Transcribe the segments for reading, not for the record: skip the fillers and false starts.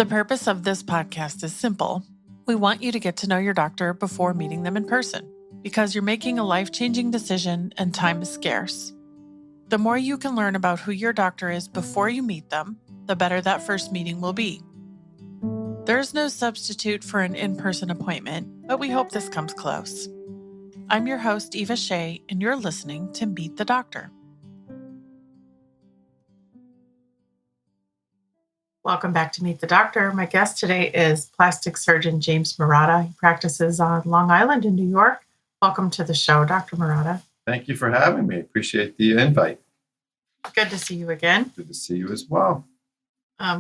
The purpose of this podcast is simple. We want you to get to know your doctor before meeting them in person, because you're making a life-changing decision and time is scarce. The more you can learn about who your doctor is before you meet them, the better that first meeting will be. There's no substitute for an in-person appointment, but we hope this comes close. I'm your host, Eva Shea, and you're listening to Meet the Doctor. Welcome back to Meet the Doctor. My guest today is plastic surgeon James Marotta. He practices on Long Island in New York. Welcome to the show, Dr. Marotta. Thank you for having me. Appreciate the invite. Good to see you again. Good to see you as well.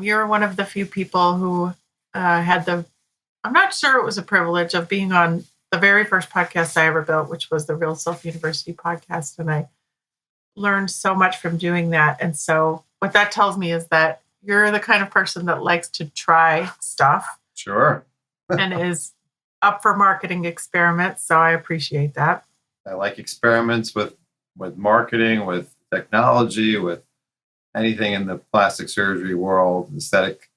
You're one of the few people who had I'm not sure it was a privilege of being on the very first podcast I ever built, which was the Real Self University podcast. And I learned so much from doing that. And so what that tells me is that you're the kind of person that likes to try stuff. Sure. And is up for marketing experiments. So I appreciate that. I like experiments with marketing, with technology, with anything in the plastic surgery world, aesthetic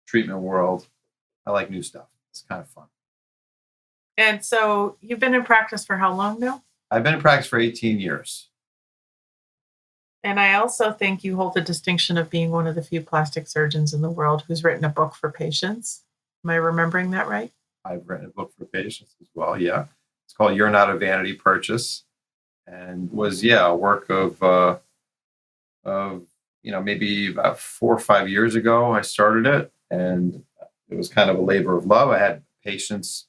treatment world. I like new stuff. It's kind of fun. And so you've been in practice for how long now? I've been in practice for 18 years. And I also think you hold the distinction of being one of the few plastic surgeons in the world who's written a book for patients. Am I remembering that right? I've written a book for patients as well, yeah. It's called You're Not a Vanity Purchase, and was, a work of maybe about 4 or 5 years ago, I started it, and it was kind of a labor of love. I had patients,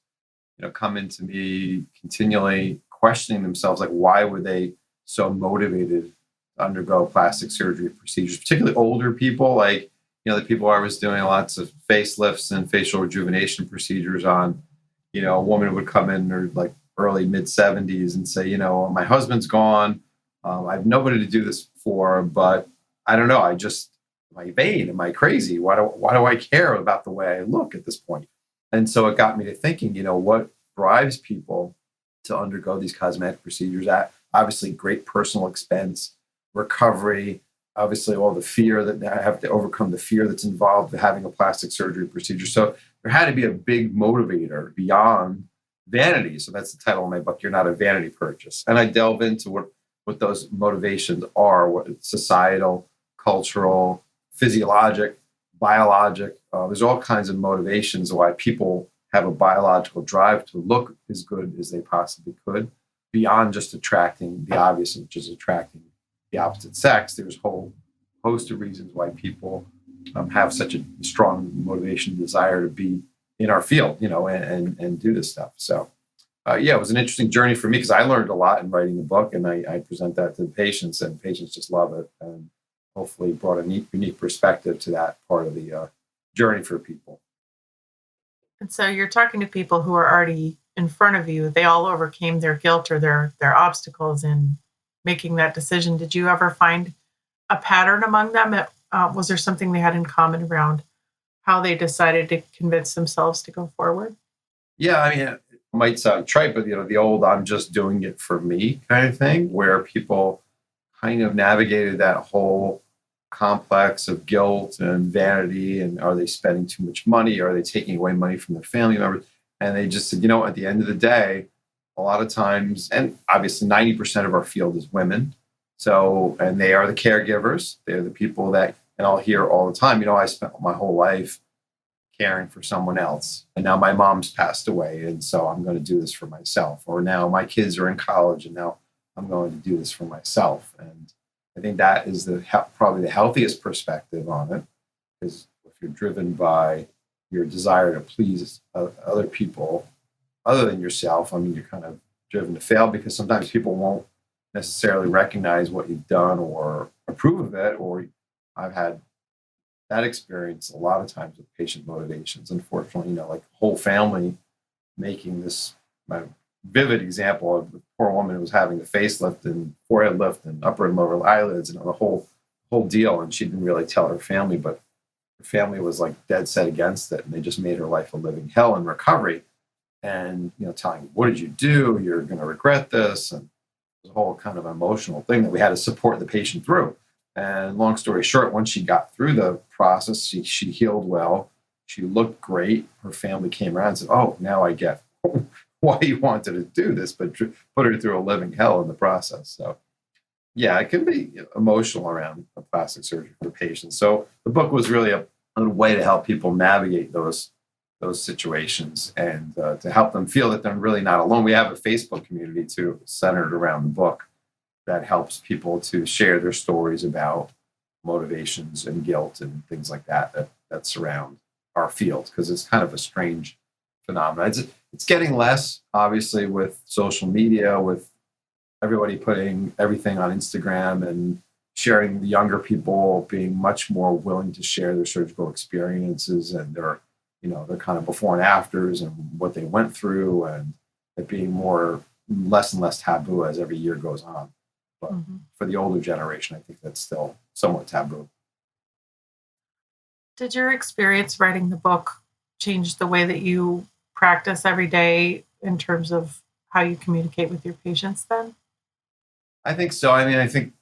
come into me continually questioning themselves, like, why were they so motivated to undergo plastic surgery procedures, particularly older people, like, the people I was doing lots of facelifts and facial rejuvenation procedures on. A woman would come in her like early mid 70s and say, my husband's gone. I have nobody to do this for, but I don't know. Am I vain? Am I crazy? Why do I care about the way I look at this point? And so it got me to thinking, what drives people to undergo these cosmetic procedures at obviously great personal expense, recovery, obviously all the fear that I have to overcome, the fear that's involved with having a plastic surgery procedure. So there had to be a big motivator beyond vanity. So that's the title of my book, You're Not a Vanity Purchase. And I delve into what those motivations are, what societal, cultural, physiologic, biologic. There's all kinds of motivations why people have a biological drive to look as good as they possibly could, beyond just attracting the obvious, which is attracting the opposite sex. There's a whole host of reasons why people have such a strong motivation and desire to be in our field, and do this stuff. So, it was an interesting journey for me because I learned a lot in writing the book, and I present that to the patients, and patients just love it, and hopefully brought a unique perspective to that part of the journey for people. And so you're talking to people who are already in front of you. They all overcame their guilt or their obstacles in making that decision. Did you ever find a pattern among them? Was there something they had in common around how they decided to convince themselves to go forward? Yeah, I mean, it might sound trite, but the old "I'm just doing it for me" kind of thing, where people kind of navigated that whole complex of guilt and vanity, and are they spending too much money? Are they taking away money from their family members? And they just said, at the end of the day, a lot of times, and obviously 90% of our field is women. So, and they are the caregivers. They're the people that, and I'll hear all the time, I spent my whole life caring for someone else. And now my mom's passed away. And so I'm going to do this for myself. Or now my kids are in college and now I'm going to do this for myself. And I think that is probably the healthiest perspective on it. Because if you're driven by your desire to please other people other than yourself, you're kind of driven to fail, because sometimes people won't necessarily recognize what you've done or approve of it. Or I've had that experience a lot of times with patient motivations. Unfortunately, like whole family making this, my vivid example of the poor woman who was having a facelift and forehead lift and upper and lower eyelids and the whole deal. And she didn't really tell her family, but her family was like dead set against it. And they just made her life a living hell in recovery. And, telling me, what did you do? You're going to regret this. And it was a whole kind of emotional thing that we had to support the patient through. And long story short, once she got through the process, she healed well. She looked great. Her family came around and said, "Oh, now I get why you wanted to do this," but put her through a living hell in the process. So, yeah, it can be emotional around plastic surgery for patients. So the book was really a way to help people navigate those situations and to help them feel that they're really not alone. We have a Facebook community too, centered around the book, that helps people to share their stories about motivations and guilt and things like that surround our field, because it's kind of a strange phenomenon. It's getting less, obviously, with social media, with everybody putting everything on Instagram and sharing. The younger people being much more willing to share their surgical experiences and their kind of before and afters and what they went through, and it being less and less taboo as every year goes on. But for the older generation, I think that's still somewhat taboo. Did your experience writing the book change the way that you practice every day in terms of how you communicate with your patients then? I think so. I mean, I think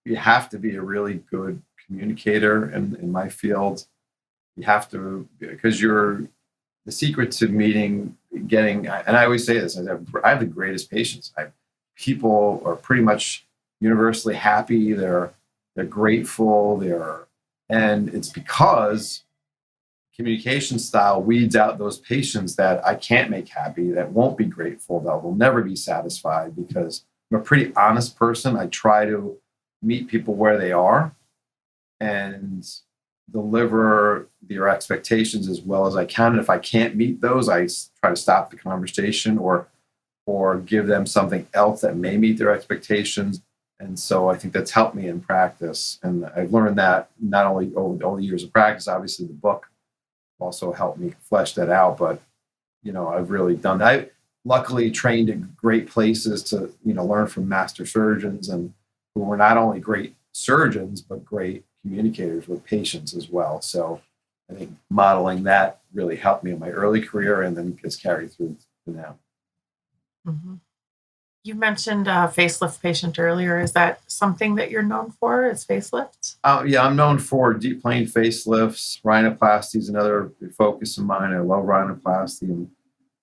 you have to be a really good communicator in my field. You have to, because the secret to getting, and I always say this, I have the greatest patients. People are pretty much universally happy. They're grateful. And it's because communication style weeds out those patients that I can't make happy, that won't be grateful, that will never be satisfied, because I'm a pretty honest person. I try to meet people where they are and deliver their expectations as well as I can. And if I can't meet those, I try to stop the conversation or give them something else that may meet their expectations. And so I think that's helped me in practice. And I've learned that not only over all the years of practice, obviously the book also helped me flesh that out. But, I've really done that. I luckily trained at great places to, learn from master surgeons, and who were not only great surgeons, but great communicators with patients as well. So I think modeling that really helped me in my early career, and then gets carried through to now. Mm-hmm. You mentioned a facelift patient earlier. Is that something that you're known for, is facelifts? Yeah, I'm known for deep plane facelifts. Rhinoplasty is another focus of mine. I love rhinoplasty and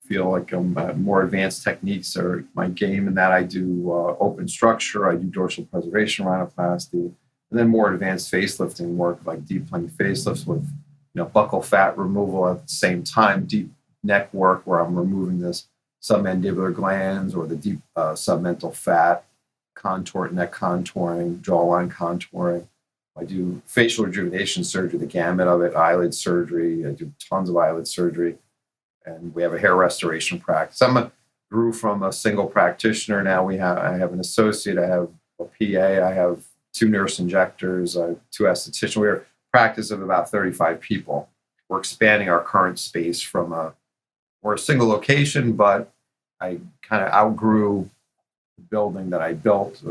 feel like more advanced techniques are my game in that. I do open structure. I do dorsal preservation rhinoplasty, and then more advanced facelifting work like deep plane facelifts with buccal+fat removal at the same time. Deep neck work where I'm removing this submandibular glands or the deep submental fat, neck contouring, jawline contouring. I do facial rejuvenation surgery, the gamut of it, eyelid surgery. I do tons of eyelid surgery. And we have a hair restoration practice. Grew from a single practitioner. Now I have an associate, I have a PA, I have 2 nurse injectors, 2 estheticians. We're a practice of about 35 people. We're expanding our current space we're a single location, but I kind of outgrew the building that I built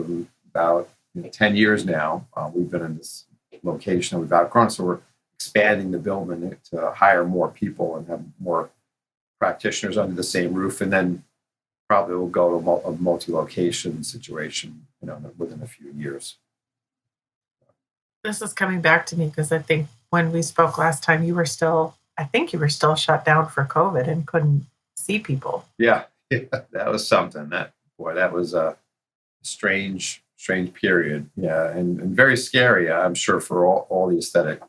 about 10 years now. We've been in this location and we've outgrown, so we're expanding the building to hire more people and have more practitioners under the same roof, and then probably we'll go to a multi-location situation, within a few years. This is coming back to me because I think when we spoke last time, I think you were still shut down for COVID and couldn't see people. Yeah, that was something. That was a strange period. Yeah, and very scary. I'm sure for all the aesthetic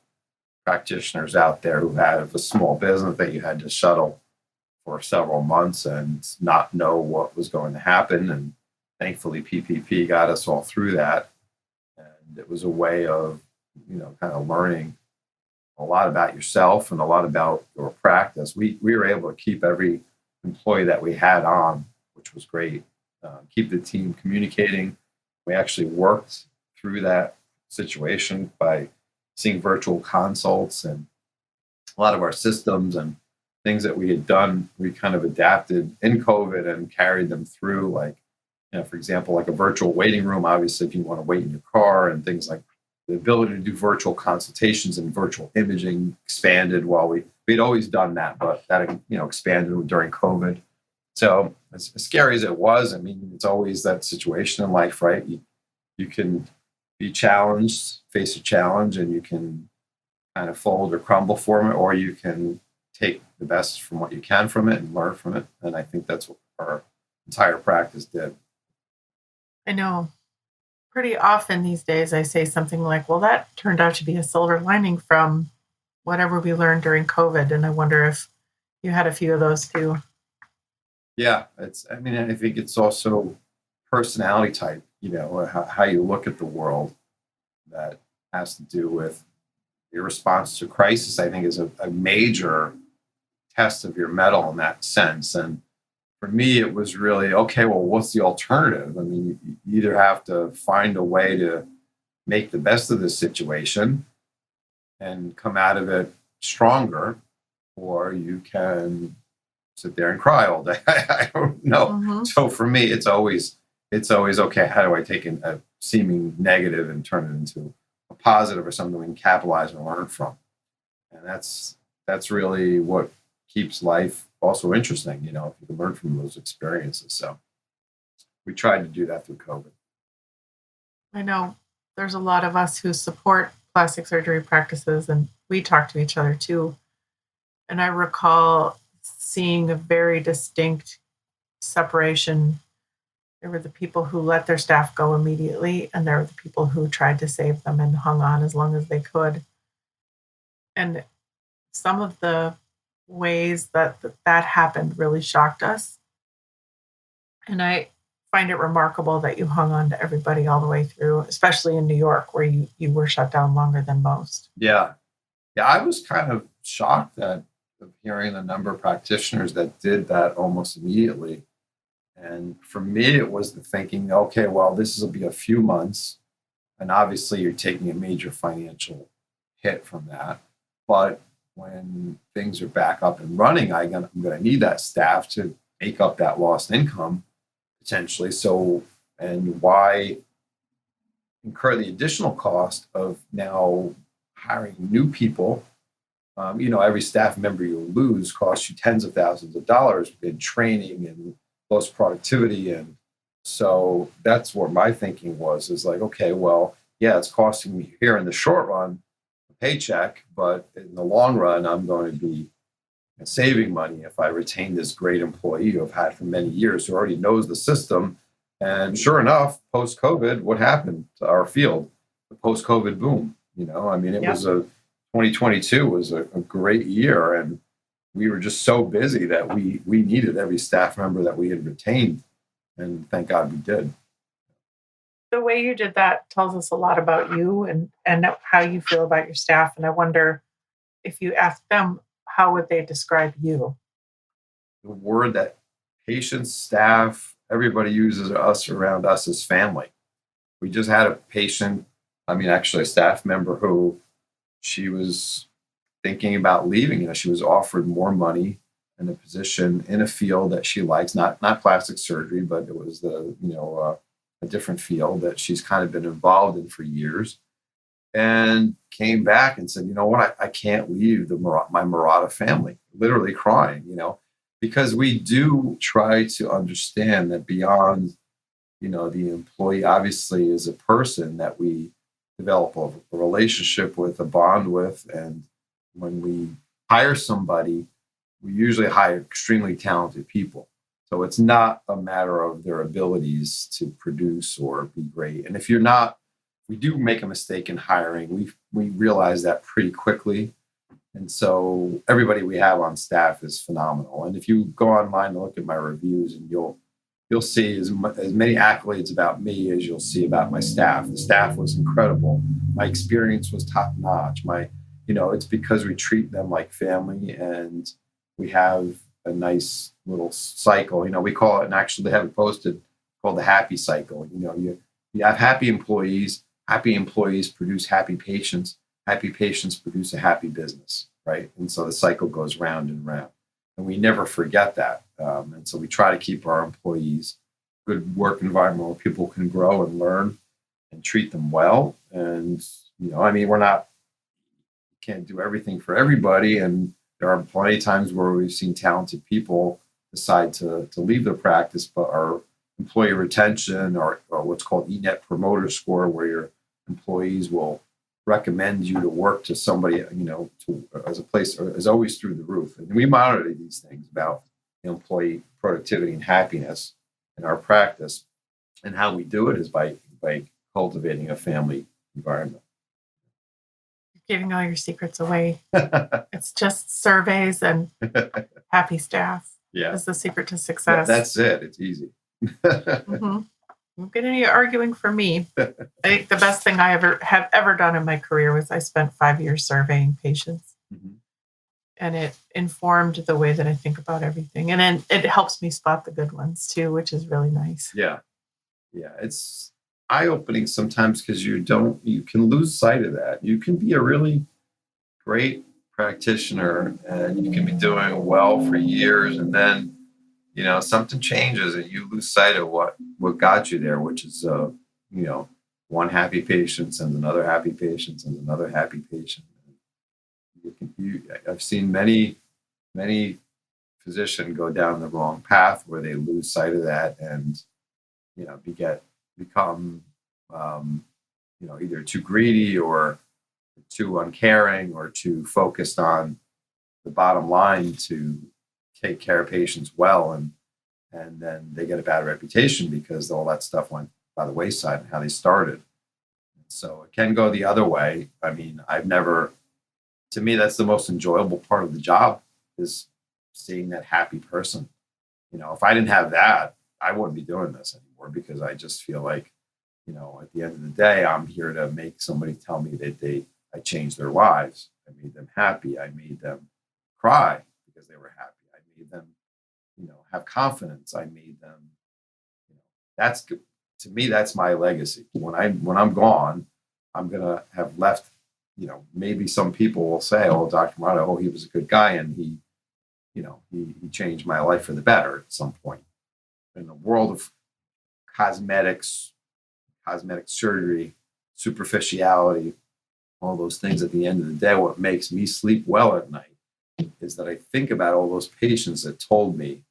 practitioners out there who have a small business that you had to shuttle for several months and not know what was going to happen. And thankfully, PPP got us all through that. And it was a way of, kind of learning a lot about yourself and a lot about your practice. We were able to keep every employee that we had on, which was great. Keep the team communicating. We actually worked through that situation by seeing virtual consults, and a lot of our systems and things that we had done, we kind of adapted in COVID and carried them through. Like, for example, like a virtual waiting room, obviously, if you want to wait in your car, and things like the ability to do virtual consultations and virtual imaging expanded while we'd always done that, but that, expanded during COVID. So as scary as it was, I mean, it's always that situation in life, right? You can be challenged, face a challenge, and you can kind of fold or crumble for it, or you can take the best from what you can from it and learn from it. And I think that's what our entire practice did. I know pretty often these days I say something like, well, that turned out to be a silver lining from whatever we learned during COVID. And I wonder if you had a few of those too. Yeah, I mean, I think it's also personality type, how you look at the world that has to do with your response to crisis, I think is a major test of your mettle in that sense. And for me, it was really, okay, well, what's the alternative? I mean, you either have to find a way to make the best of this situation and come out of it stronger, or you can sit there and cry all day. I don't know. Mm-hmm. So for me, it's always okay. How do I take a seeming negative and turn it into a positive or something we can capitalize and learn from? And that's really what keeps life also interesting. If you can learn from those experiences. So we tried to do that through COVID. I know there's a lot of us who support plastic surgery practices, and we talk to each other too. And I recall seeing a very distinct separation. There were the people who let their staff go immediately, and there were the people who tried to save them and hung on as long as they could. And some of the ways that happened really shocked us. And I find it remarkable that you hung on to everybody all the way through, especially in New York, where you were shut down longer than most. Yeah. Yeah, I was kind of shocked of hearing the number of practitioners that did that almost immediately. And for me, it was the thinking, okay, well, this will be a few months. And obviously, you're taking a major financial hit from that. But when things are back up and running, I'm going to need that staff to make up that lost income potentially. So, and why incur the additional cost of now hiring new people? Every staff member you lose costs you tens of thousands of dollars in training and lost productivity. And so that's what my thinking was, is like, okay, well, yeah, it's costing me here in the short run a paycheck, but in the long run, I'm going to be saving money if I retain this great employee who I've had for many years, who already knows the system. And sure enough, post-COVID, what happened to our field? The post-COVID boom. It was 2022 was a great year, and we were just so busy that we needed every staff member that we had retained, and thank God we did. The way you did that tells us a lot about you and how you feel about your staff. And I wonder if you ask them, how would they describe you? The word that patients, staff, everybody uses us around us as family. We just had a patient, actually a staff member who she was thinking about leaving. She was offered more money and a position in a field that she likes, not plastic surgery, but it was a different field that she's kind of been involved in for years, and came back and said, you know what, I can't leave my Marotta family, literally crying, because we do try to understand that beyond, the employee obviously is a person that we develop a relationship with, a bond with. And when we hire somebody, we usually hire extremely talented people. So it's not a matter of their abilities to produce or be great. And if we do make a mistake in hiring, we realize that pretty quickly. And so everybody we have on staff is phenomenal. And if you go online and look at my reviews, and you'll see as many accolades about me as you'll see about my staff. The staff was incredible. My experience was top notch. It's because we treat them like family, and we have a nice little cycle. We call it, and actually they have it posted, called the happy cycle. You have happy employees produce happy patients produce a happy business, right? And so the cycle goes round and round, and we never forget that. And so we try to keep our employees good work environment where people can grow and learn, and treat them well. And can't do everything for everybody, and there are plenty of times where we've seen talented people decide to leave their practice, but our employee retention, or what's called Net Promoter Score, where your employees will recommend you to work to somebody, as a place is always through the roof. And we monitor these things about employee productivity and happiness in our practice. And how we do it is by cultivating a family environment. You're giving all your secrets away. It's just surveys and happy staff. Yeah. Is the secret to success. That's it. It's easy. Mm-hmm. Don't get any arguing for me. I think the best thing I have ever done in my career was I spent 5 years surveying patients. Mm-hmm. And it informed the way that I think about everything. And then it helps me spot the good ones too, which is really nice. Yeah. Yeah. It's eye-opening sometimes because you can lose sight of that. You can be a really great practitioner and you can be doing well for years, and then something changes and you lose sight of what got you there, which is one happy patient sends another happy patient sends another happy patient. I've seen many physicians go down the wrong path where they lose sight of that and become either too greedy or too uncaring or too focused on the bottom line to take care of patients well, and then they get a bad reputation because all that stuff went by the wayside and how they started. So it can go the other way. I mean, to me, that's the most enjoyable part of the job is seeing that happy person. If I didn't have that, I wouldn't be doing this anymore because I just feel like, at the end of the day, I'm here to make somebody tell me that I changed their lives. I made them happy. I made them cry because they were happy. I made them, have confidence. I made them, that's, to me, that's my legacy. When I'm gone, I'm going to have left, maybe some people will say, oh, Dr. Marotta, he was a good guy. And he changed my life for the better at some point. In the world of cosmetic surgery, superficiality, all those things, at the end of the day, what makes me sleep well at night is that I think about all those patients that told me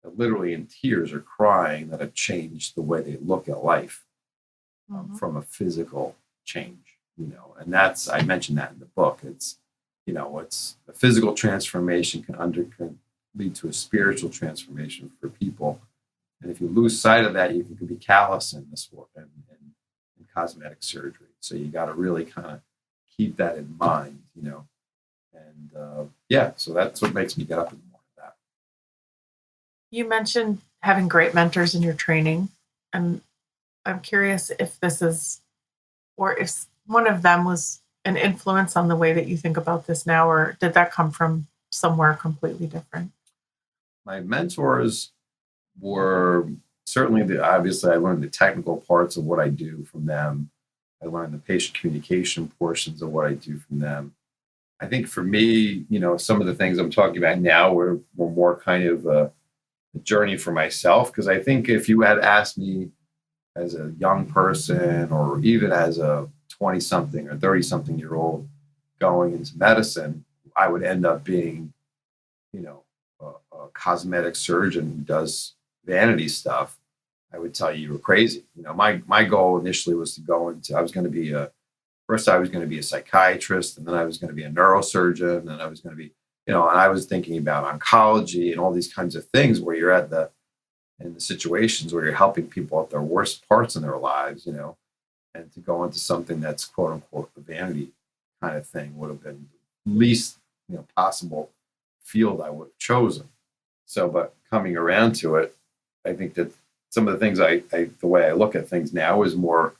that literally in tears or crying that have changed the way they look at life from a physical change, and I mentioned that in the book. It's, it's a physical transformation can lead to a spiritual transformation for people. And if you lose sight of that, you can be callous in this work and in cosmetic surgery. So you got to really kind of keep that in mind, and so that's what makes me get up in the morning. That you mentioned having great mentors in your training, and I'm curious if this is, or if one of them was an influence on the way that you think about this now, or did that come from somewhere completely different? My mentors were certainly obviously I learned the technical parts of what I do from them. I learned the patient communication portions of what I do from them. I think for me, some of the things I'm talking about now were more kind of a journey for myself. Because I think if you had asked me as a young person or even as a 20-something or 30-something-year-old going into medicine, I would end up being, a cosmetic surgeon who does vanity stuff. I would tell you were crazy. My goal initially was to go into, I was going to be a psychiatrist, and then I was going to be a neurosurgeon, and then I was going to be, and I was thinking about oncology and all these kinds of things where you're in the situations where you're helping people at their worst parts in their lives, and to go into something that's quote unquote a vanity kind of thing would have been the least, possible field I would have chosen. So, but coming around to it, I think that some of the things the way I look at things now is more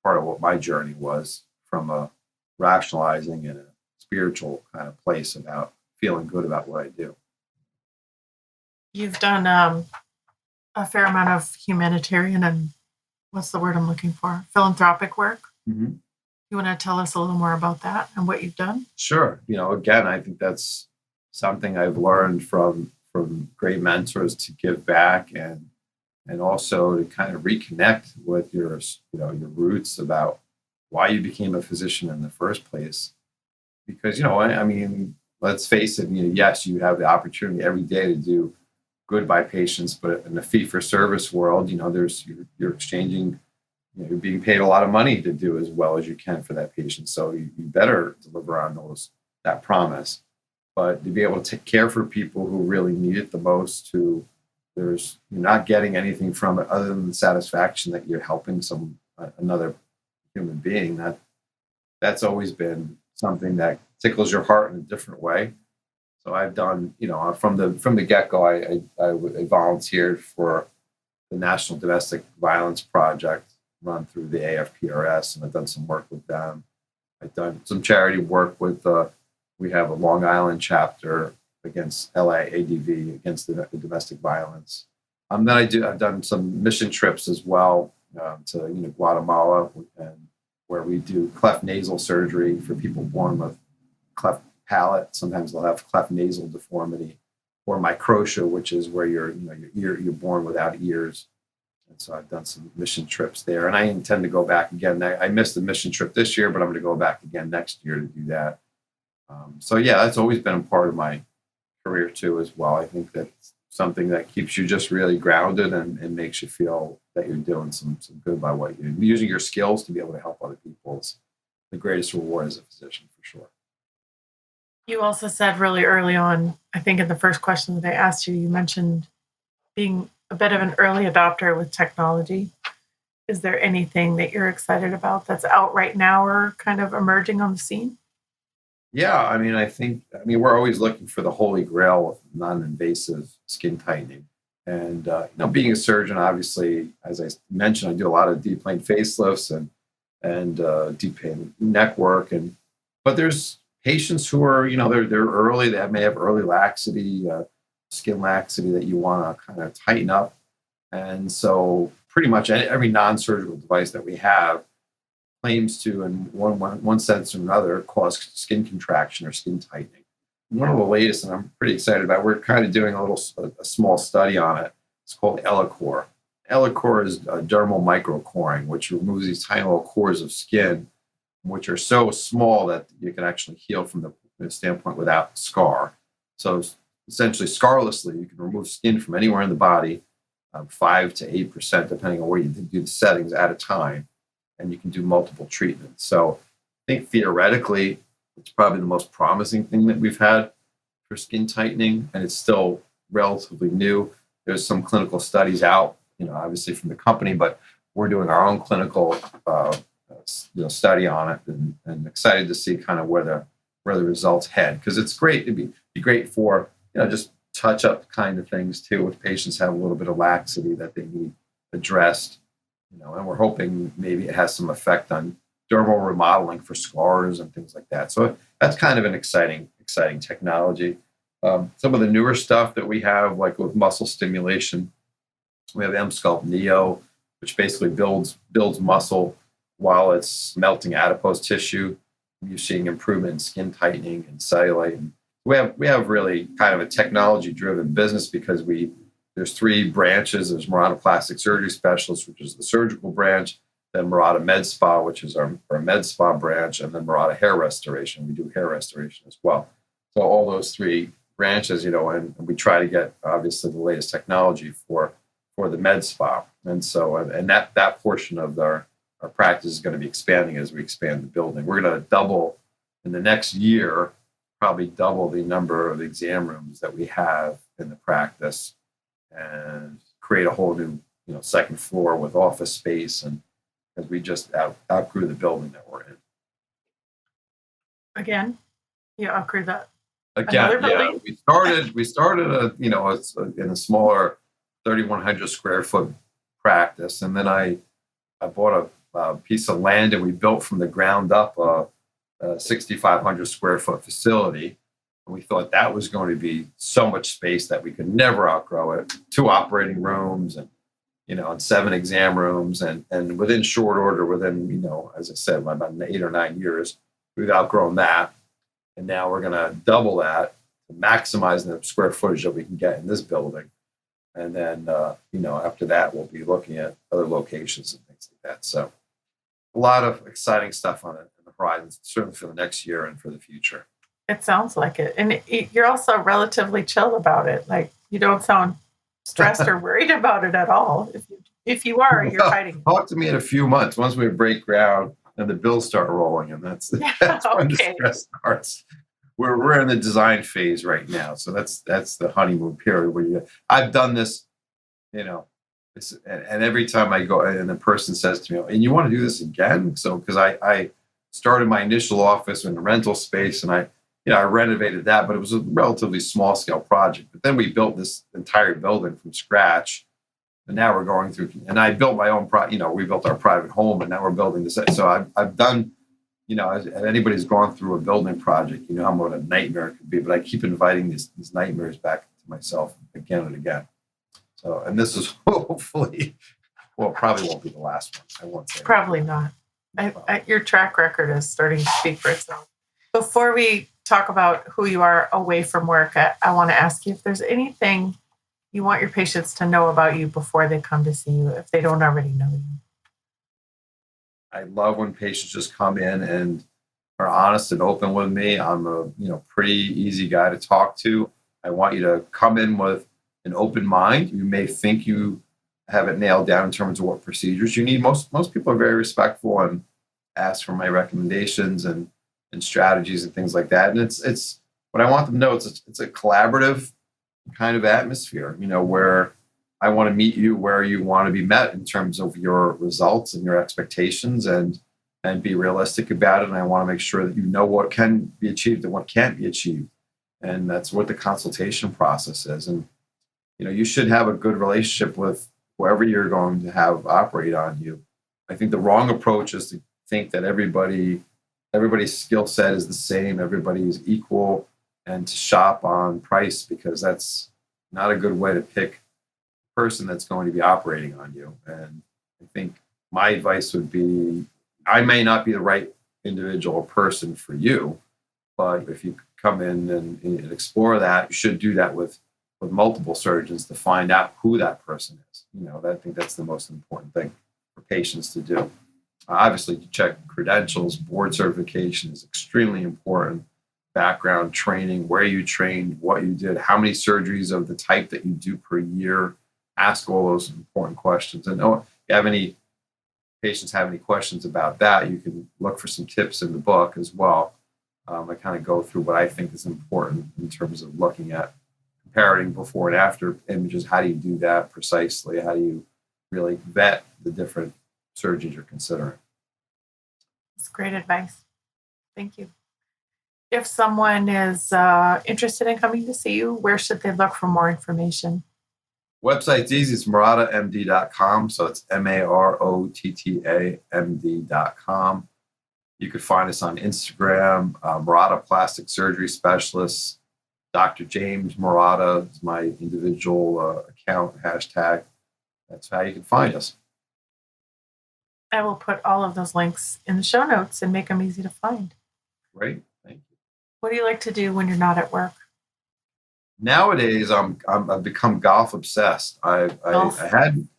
part of what my journey was from a rationalizing and a spiritual kind of place about feeling good about what I do. You've done a fair amount of humanitarian and what's the word I'm looking for? Philanthropic work. Mm-hmm. You want to tell us a little more about that and what you've done? Sure. Again, I think that's something I've learned from great mentors, to give back and also to kind of reconnect with your roots about why you became a physician in the first place. Because, I mean, let's face it, yes, you have the opportunity every day to do good by patients, but in the fee-for-service world, you're exchanging you're being paid a lot of money to do as well as you can for that patient. So you better deliver on that promise. But to be able to take care for people who really need it the most, who you're not getting anything from it other than the satisfaction that you're helping another human being, that's always been something that tickles your heart in a different way. So I've done, from the get-go, I volunteered for the National Domestic Violence Project run through the AFPRS, and I've done some work with them. I've done some charity work with, we have a Long Island chapter against LAADV, against the domestic violence. Then I've done some mission trips as well to Guatemala, and where we do cleft+nasal surgery for people born with cleft palate. Sometimes they'll have cleft+nasal deformity, or microtia, which is where you're born without ears. And so I've done some mission trips there, and I intend to go back again. I missed the mission trip this year, but I'm going to go back again next year to do that. So yeah, that's always been a part of my career too, as well. I think that's something that keeps you just really grounded and makes you feel that you're doing some good by what you're doing. Using your skills to be able to help other people is the greatest reward as a physician, for sure. You also said really early on, I think in the first question that I asked you, you mentioned being a bit of an early adopter with technology. Is there anything that you're excited about that's out right now or kind of emerging on the scene? Yeah, I mean, we're always looking for the holy grail of non-invasive skin tightening. And, being a surgeon, obviously, as I mentioned, I do a lot of deep plane facelifts and deep plane neck work. But there's patients who are, they're early, they may have early laxity, skin laxity that you want to kind of tighten up. And so pretty much every non-surgical device that we have claims to, in one sense or another, cause skin contraction or skin tightening. One of the latest, and I'm pretty excited about, we're kind of doing a small study on it. It's called ELICOR. ELICOR is dermal microcoring, which removes these tiny little cores of skin, which are so small that you can actually heal from the standpoint without scar. So essentially, scarlessly, you can remove skin from anywhere in the body, 5 to 8%, depending on where you do the settings at a time, and you can do multiple treatments. So I think theoretically, it's probably the most promising thing that we've had for skin tightening, and it's still relatively new. There's some clinical studies out, obviously from the company, but we're doing our own clinical study on it, and excited to see kind of where the results head, because it's great. It'd be great for just touch up kind of things too, if patients have a little bit of laxity that they need addressed, and we're hoping maybe it has some effect on dermal remodeling for scars and things like that. So that's kind of an exciting technology. Some of the newer stuff that we have, like with muscle stimulation, we have EMSCULPT+neo, which basically builds muscle while it's melting adipose tissue. You're seeing improvement in skin tightening and cellulite. And we have really kind of a technology-driven business, because there's 3 branches. There's Marotta Plastic Surgery Specialists, which is the surgical branch, then Marotta Med Spa, which is our Med Spa branch, and then Marotta Hair Restoration. We do hair restoration as well. So all those 3 branches, and we try to get obviously the latest technology for the Med Spa. And so, and that portion of our practice is going to be expanding as we expand the building. We're going to double in the next year, probably double the number of exam rooms that we have in the practice, and create a whole new, second floor with office space, and because we just outgrew the building that we're in. Again, you outgrew that. Again, yeah. We started in a smaller 3,100 square foot practice, and then I bought a piece of land, and we built from the ground up a 6,500 square foot facility. And we thought that was going to be so much space that we could never outgrow it. 2 operating rooms and 7 exam rooms, and within short order, within as I said, about 8 or 9 years, we've outgrown that, and now we're going to double that, to maximize the square footage that we can get in this building, and then after that, we'll be looking at other locations and things like that. So a lot of exciting stuff on the horizon, certainly for the next year and for the future. It sounds like it. And you're also relatively chill about it. Like, you don't sound stressed or worried about it at all. If you are, you're hiding. Talk to me in a few months once we break ground and the bills start rolling, and that's when the Okay. stress starts. We're in the design phase right now, so that's the honeymoon period where I've done this, you know, and every time I go and the person says to me, "And you want to do this again?" So because I started my initial office in a rental space, and I renovated that, but it was a relatively small scale project. But then we built this entire building from scratch. And now we're going through, and I built my own, we built our private home, and now we're building this. So I've done, as anybody's gone through a building project, you know how what a nightmare it could be. But I keep inviting these nightmares back to myself again and again. So, and this is hopefully, probably won't be the last one. I won't say. Probably not. Your track record is starting to speak for itself. Before we talk about who you are away from work, I want to ask you if there's anything you want your patients to know about you before they come to see you, if they don't already know you. I love when patients just come in and are honest and open with me. I'm a pretty easy guy to talk to. I want you to come in with an open mind. You may think you have it nailed down in terms of what procedures you need. Most people are very respectful and ask for my recommendations and strategies and things like that. And it's what I want them to know. It's a collaborative kind of atmosphere, where I want to meet you where you want to be met in terms of your results and your expectations, and be realistic about it. And I want to make sure that you know what can be achieved and what can't be achieved. And that's what the consultation process is. And, you should have a good relationship with whoever you're going to have operate on you. I think the wrong approach is to think that everybody's skill set is the same, everybody is equal, and to shop on price, because that's not a good way to pick a person that's going to be operating on you. And I think my advice would be, I may not be the right individual or person for you, but if you come in and explore that, you should do that with multiple surgeons to find out who that person is. I think that's the most important thing for patients to do. Obviously, to check credentials, board certification is extremely important. Background training, where you trained, what you did, how many surgeries of the type that you do per year. Ask all those important questions. And if you have any patients have any questions about that, you can look for some tips in the book as well. I kind of go through what I think is important in terms of looking at comparing before and after images. How do you do that precisely? How do you really vet the different surgeons you're considering? That's great advice. Thank you. If someone is interested in coming to see you, where should they look for more information? Website's easy. It's marotta.md.com. So it's MAROTTAMD.com. You could find us on Instagram, Marotta Plastic Surgery Specialist. Dr. James Marotta is my individual account, hashtag. That's how you can find us. I will put all of those links in the show notes and make them easy to find. Great. Thank you. What do you like to do when you're not at work? Nowadays, I've become golf obsessed. I didn't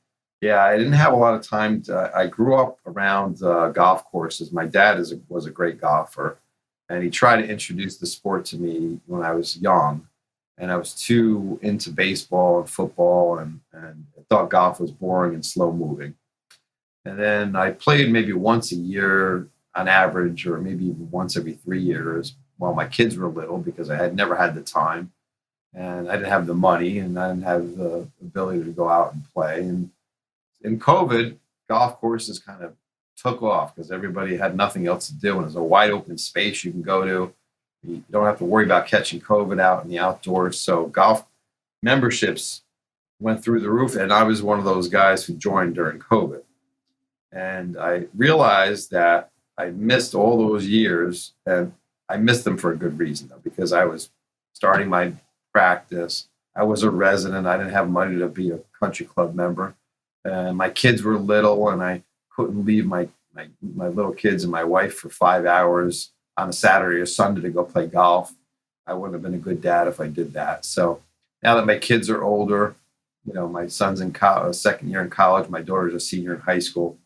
have a lot of time. I grew up around golf courses. My dad was a great golfer, and he tried to introduce the sport to me when I was young, and I was too into baseball and football, and I thought golf was boring and slow moving. And then I played maybe once a year on average, or maybe even once every 3 years while my kids were little, because I had never had the time. And I didn't have the money, and I didn't have the ability to go out and play. And in COVID, golf courses kind of took off because everybody had nothing else to do. And there's a wide open space you can go to. You don't have to worry about catching COVID out in the outdoors. So golf memberships went through the roof. And I was one of those guys who joined during COVID. And I realized that I missed all those years, and I missed them for a good reason, though, because I was starting my practice. I was a resident. I didn't have money to be a country club member. And my kids were little, and I couldn't leave my little kids and my wife for 5 hours on a Saturday or Sunday to go play golf. I wouldn't have been a good dad if I did that. So now that my kids are older, my son's in second year in college, my daughter's a senior in high school,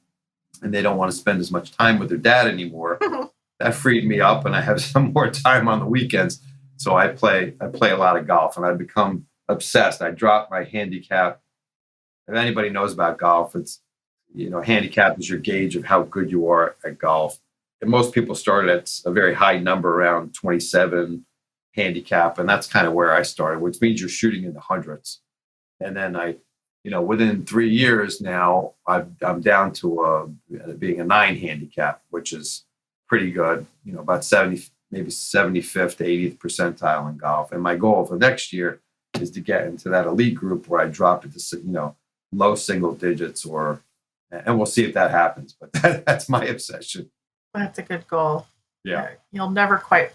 and they don't want to spend as much time with their dad anymore. That freed me up, and I have some more time on the weekends. So I play a lot of golf, and I've become obsessed. I dropped my handicap if anybody knows about golf, it's, handicap is your gauge of how good you are at golf. And most people start at a very high number, around 27 handicap. And that's kind of where I started, which means you're shooting in the hundreds. And then within 3 years now, I'm down to being a 9 handicap, which is pretty good, about 70, maybe 75th to 80th percentile in golf. And my goal for next year is to get into that elite group where I drop it to, low single digits, and we'll see if that happens. But that's my obsession. That's a good goal. Yeah. You'll never quite,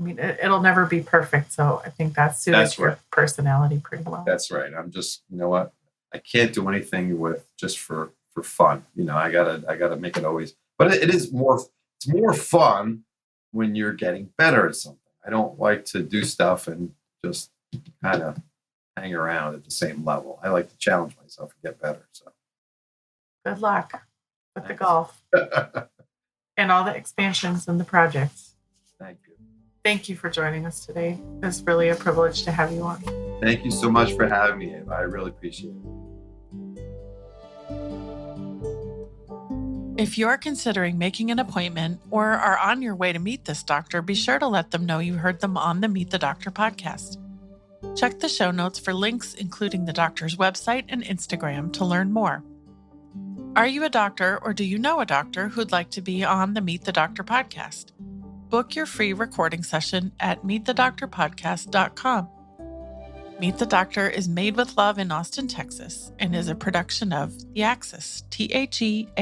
it'll never be perfect. So I think that suits your personality pretty well. That's right. I'm just, what? I can't do anything with just for fun. I gotta make it always, but it's more fun when you're getting better at something. I don't like to do stuff and just kind of hang around at the same level. I like to challenge myself and get better. So good luck with the golf and all the expansions and the projects. Thank you. Thank you for joining us today. It's really a privilege to have you on. Thank you so much for having me, Ava. I really appreciate it. If you're considering making an appointment or are on your way to meet this doctor, be sure to let them know you heard them on the Meet the Doctor podcast. Check the show notes for links, including the doctor's website and Instagram, to learn more. Are you a doctor or do you know a doctor who'd like to be on the Meet the Doctor podcast? Book your free recording session at meetthedoctorpodcast.com. Meet the Doctor is made with love in Austin, Texas, and is a production of The Axis, TheAxis.io.